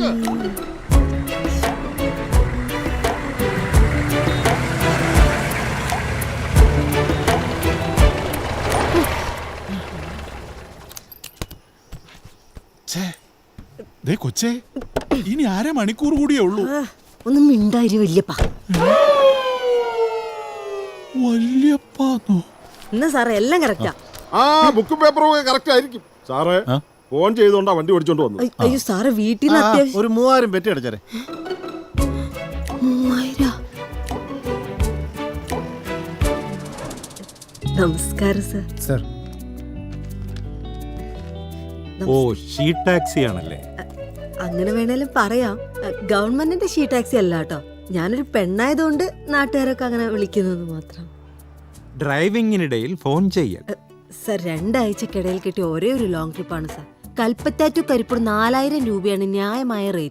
തുറക്ക്. കൊച്ചേ, ഇനി 1/2 മണിക്കൂർ കൂടിയേ ഉള്ളൂ. ഒന്നും മിണ്ടായിരി വല്യപ്പ. വല്യപ്പാന്നോ? എന്നാ സാറേ എല്ലാം കറക്റ്റാ. ആ ബുക്കും പേപ്പറും കറക്റ്റ് ആയിരിക്കും സാറേ. ഫോൺ ചെയ്തോണ്ടാ വണ്ടി ഓടിച്ചോണ്ട് വന്നു. അയ്യോ സാറേ, വീട്ടിൽ നിന്ന് അത്യാവശ്യം. ഒരു 3000 പെറ്റി അടച്ചാരെ. 3000. നമസ്കാരം സർ. സർ. ഓ, ഷീ ടാക്സി ആണല്ലേ? അങ്ങനെ വേണേലും പറയാം. ഗവൺമെന്റിന്റെ ഷീ ടാക്സി അല്ല കേട്ടോ. ഞാനൊരു പെണ്ണായതുകൊണ്ട് നാട്ടുകാരൊക്കെ അങ്ങനെ വിളിക്കുന്നത് മാത്രം. ഡ്രൈവിംഗിനിടയിൽ ഫോൺ ചെയ്യൽ. സർ, 2 ആഴ്ചക്കിടയിൽ കിട്ടിയ ഒരേ ഒരു ലോങ് ട്രിപ്പാണ് സർ. കൽപ്പറ്റ ടു കരിപ്പൂർ 4000 രൂപയാണ് ന്യായമായ റേറ്റ്.